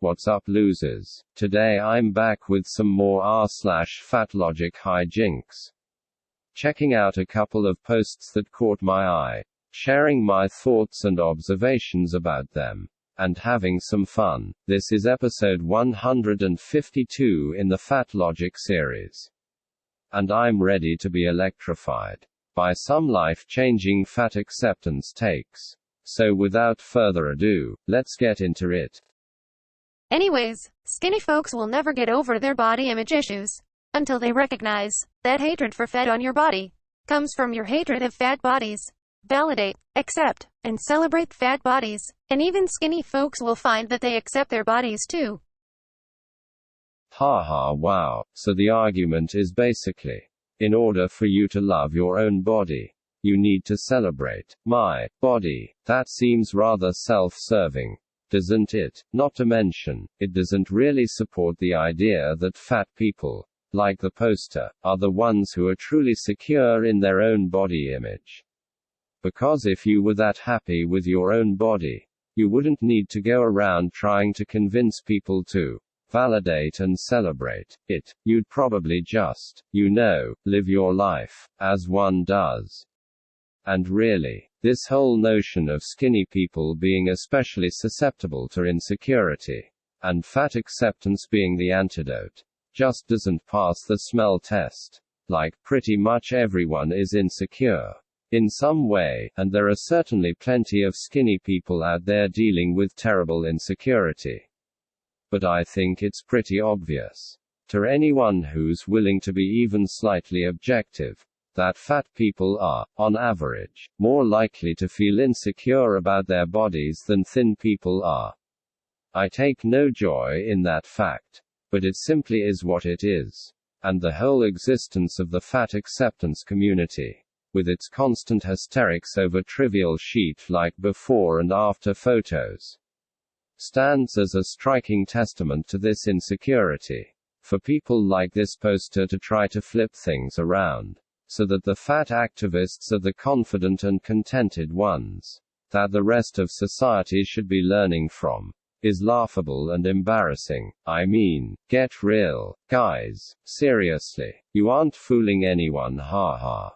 What's up, losers? Today I'm back with some more r/fatlogic hijinks. Checking out a couple of posts that caught my eye, sharing my thoughts and observations about them, and having some fun. This is episode 152 in the fatlogic series. And I'm ready to be electrified by some life-changing fat acceptance takes. So without further ado, let's get into it. Anyways, skinny folks will never get over their body image issues until they recognize that hatred for fat on your body comes from your hatred of fat bodies. Validate, accept, and celebrate fat bodies, and even skinny folks will find that they accept their bodies too. Haha, wow. So the argument is basically, in order for you to love your own body, you need to celebrate my body. That seems rather self-serving, doesn't it? Not to mention, it doesn't really support the idea that fat people, like the poster, are the ones who are truly secure in their own body image. Because if you were that happy with your own body, you wouldn't need to go around trying to convince people to validate and celebrate it. You'd probably just, live your life as one does. And really, this whole notion of skinny people being especially susceptible to insecurity, and fat acceptance being the antidote, just doesn't pass the smell test. Like, pretty much everyone is insecure in some way, and there are certainly plenty of skinny people out there dealing with terrible insecurity. But I think it's pretty obvious to anyone who's willing to be even slightly objective, that fat people are, on average, more likely to feel insecure about their bodies than thin people are. I take no joy in that fact, but it simply is what it is. And the whole existence of the fat acceptance community, with its constant hysterics over trivial sheet-like before and after photos, stands as a striking testament to this insecurity. For people like this poster to try to flip things around, so that the fat activists are the confident and contented ones that the rest of society should be learning from, is laughable and embarrassing. I mean, get real, guys. Seriously. You aren't fooling anyone, haha.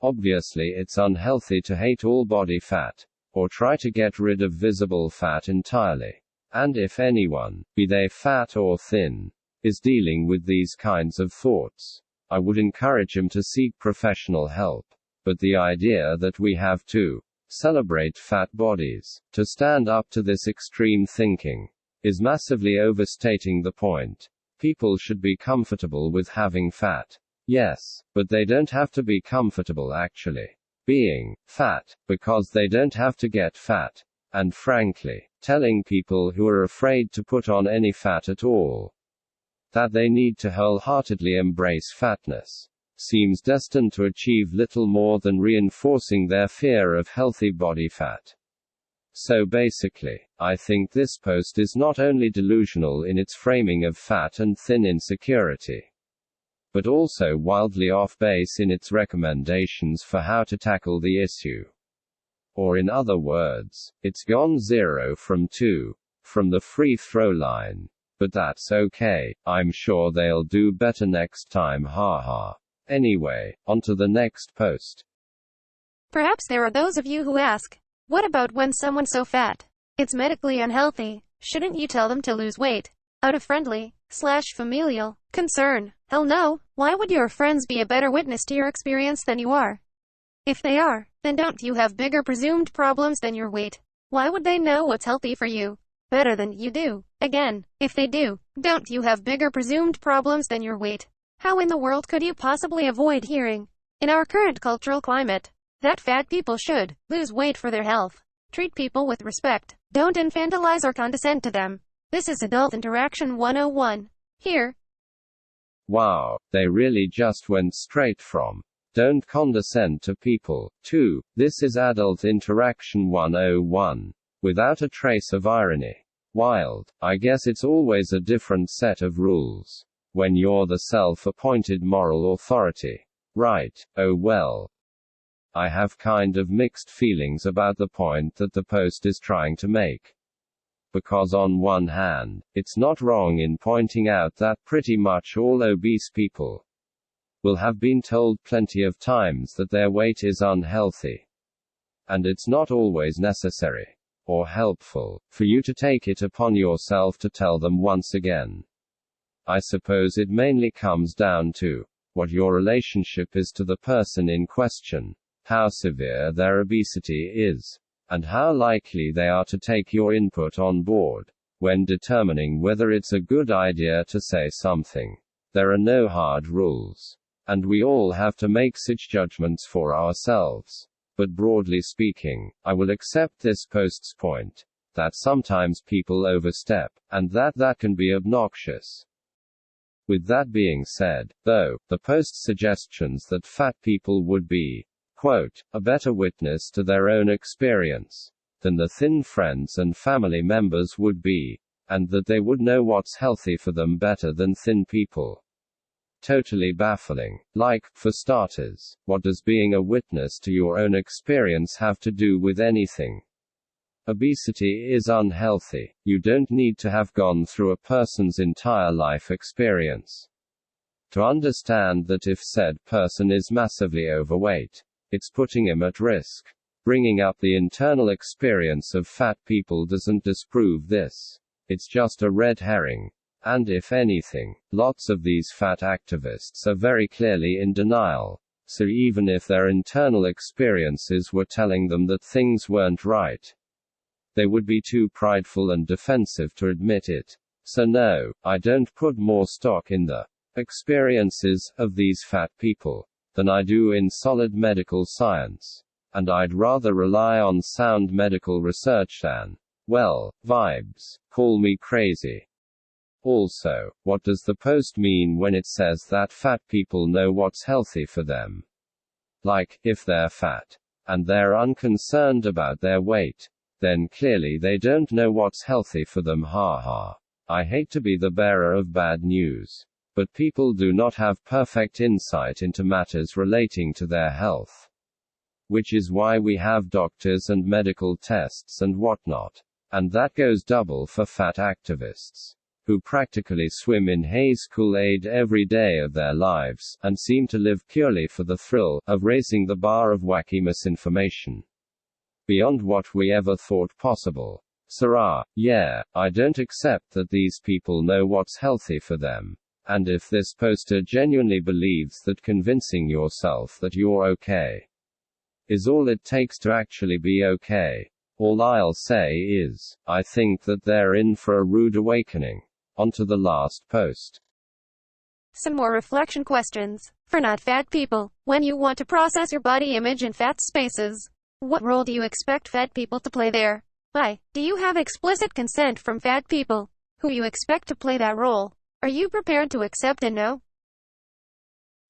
Obviously it's unhealthy to hate all body fat, or try to get rid of visible fat entirely. And if anyone, be they fat or thin, is dealing with these kinds of thoughts, I would encourage them to seek professional help. But the idea that we have to celebrate fat bodies, to stand up to this extreme thinking, is massively overstating the point. People should be comfortable with having fat. Yes, but they don't have to be comfortable actually being fat, because they don't have to get fat. And frankly, telling people who are afraid to put on any fat at all that they need to wholeheartedly embrace fatness seems destined to achieve little more than reinforcing their fear of healthy body fat. So basically, I think this post is not only delusional in its framing of fat and thin insecurity, but also wildly off base in its recommendations for how to tackle the issue. Or in other words, it's gone 0 from 2 from the free throw line. But that's okay, I'm sure they'll do better next time, haha. Anyway, on to the next post. Perhaps there are those of you who ask, what about when someone's so fat it's medically unhealthy? Shouldn't you tell them to lose weight out of friendly/familial concern? Hell no. Why would your friends be a better witness to your experience than you are? If they are, then don't you have bigger presumed problems than your weight? Why would they know what's healthy for you better than you do? Again, if they do, don't you have bigger presumed problems than your weight? How in the world could you possibly avoid hearing, in our current cultural climate, that fat people should lose weight for their health? Treat people with respect. Don't infantilize or condescend to them. This is Adult Interaction 101. Here. Wow, they really just went straight from don't condescend to people to this is Adult Interaction 101, without a trace of irony. Wild. I guess it's always a different set of rules when you're the self-appointed moral authority. Right. Oh well. I have kind of mixed feelings about the point that the post is trying to make. because on one hand, it's not wrong in pointing out that pretty much all obese people will have been told plenty of times that their weight is unhealthy. And it's not always necessary or helpful for you to take it upon yourself to tell them once again. I suppose it mainly comes down to what your relationship is to the person in question, how severe their obesity is, and how likely they are to take your input on board when determining whether it's a good idea to say something. There are no hard rules, and we all have to make such judgments for ourselves. But broadly speaking, I will accept this post's point that sometimes people overstep, and that can be obnoxious. With that being said, though, the post's suggestions that fat people would be, quote, a better witness to their own experience than the thin friends and family members would be, and that they would know what's healthy for them better than thin people. Totally baffling. Like, for starters, what does being a witness to your own experience have to do with anything? Obesity is unhealthy. You don't need to have gone through a person's entire life experience to understand that if said person is massively overweight, it's putting him at risk. Bringing up the internal experience of fat people doesn't disprove this. It's just a red herring. And if anything, lots of these fat activists are very clearly in denial. So even if their internal experiences were telling them that things weren't right, they would be too prideful and defensive to admit it. So no, I don't put more stock in the experiences of these fat people than I do in solid medical science. And I'd rather rely on sound medical research than, well, vibes. Call me crazy. Also, what does the post mean when it says that fat people know what's healthy for them? Like, if they're fat and they're unconcerned about their weight, then clearly they don't know what's healthy for them. Ha. I hate to be the bearer of bad news, but people do not have perfect insight into matters relating to their health. Which is why we have doctors and medical tests and whatnot. And that goes double for fat activists, who practically swim in haze Kool-Aid every day of their lives, and seem to live purely for the thrill of raising the bar of wacky misinformation beyond what we ever thought possible. Sarah, yeah, I don't accept that these people know what's healthy for them. And if this poster genuinely believes that convincing yourself that you're okay is all it takes to actually be okay, all I'll say is, I think that they're in for a rude awakening. On to the last post. Some more reflection questions for not fat people. When you want to process your body image in fat spaces, what role do you expect fat people to play there? Why? Do you have explicit consent from fat people who you expect to play that role? Are you prepared to accept and know?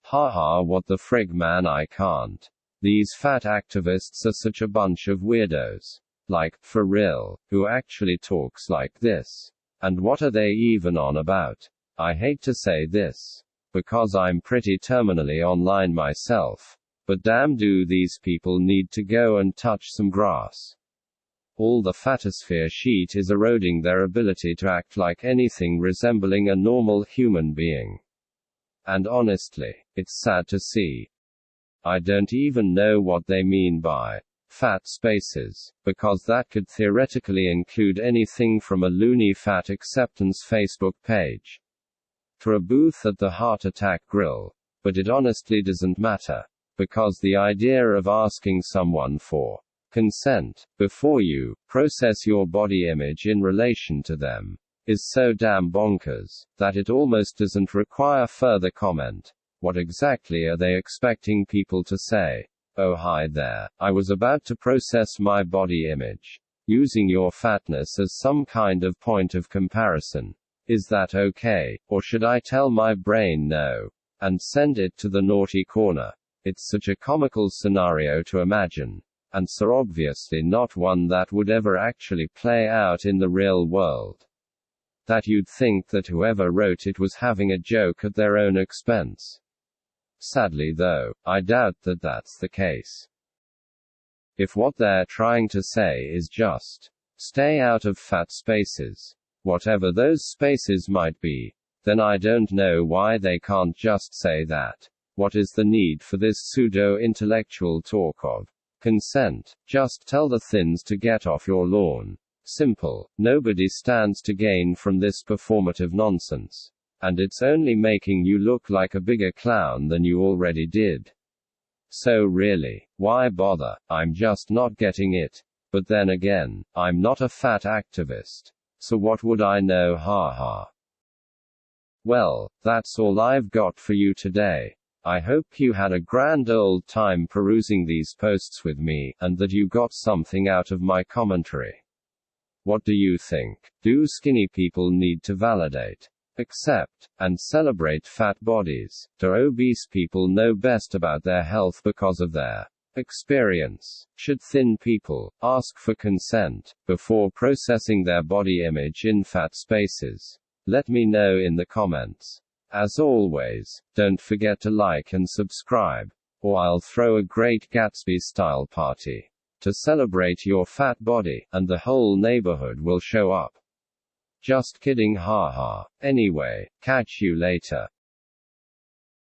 Haha, what the frig, man, I can't. These fat activists are such a bunch of weirdos. Like, for real, who actually talks like this? And what are they even on about? I hate to say this, because I'm pretty terminally online myself, but damn, do these people need to go and touch some grass. All the fatosphere sheet is eroding their ability to act like anything resembling a normal human being. And honestly, it's sad to see. I don't even know what they mean by fat spaces, because that could theoretically include anything from a loony fat acceptance Facebook page to a booth at the Heart Attack Grill. But it honestly doesn't matter, because the idea of asking someone for consent before you process your body image in relation to them is so damn bonkers that it almost doesn't require further comment. What exactly are they expecting people to say? Oh, hi there, I was about to process my body image using your fatness as some kind of point of comparison. Is that okay, or should I tell my brain no and send it to the naughty corner? It's such a comical scenario to imagine, and so obviously not one that would ever actually play out in the real world, that you'd think that whoever wrote it was having a joke at their own expense. Sadly though, I doubt that that's the case. If what they're trying to say is just Stay out of fat spaces. Whatever those spaces might be, then I don't know why they can't just say that. What is the need for this pseudo-intellectual talk of consent? Just tell the thins to get off your lawn. Simple. Nobody stands to gain from this performative nonsense. And it's only making you look like a bigger clown than you already did. So really, why bother? I'm just not getting it. But then again, I'm not a fat activist. So what would I know, haha. Well, that's all I've got for you today. I hope you had a grand old time perusing these posts with me, and that you got something out of my commentary. What do you think? Do skinny people need to validate, accept, and celebrate fat bodies? Do obese people know best about their health because of their experience? Should thin people ask for consent before processing their body image in fat spaces? Let me know in the comments. As always, don't forget to like and subscribe, or I'll throw a Great Gatsby-style party to celebrate your fat body, and the whole neighborhood will show up. Just kidding, haha. Anyway, catch you later.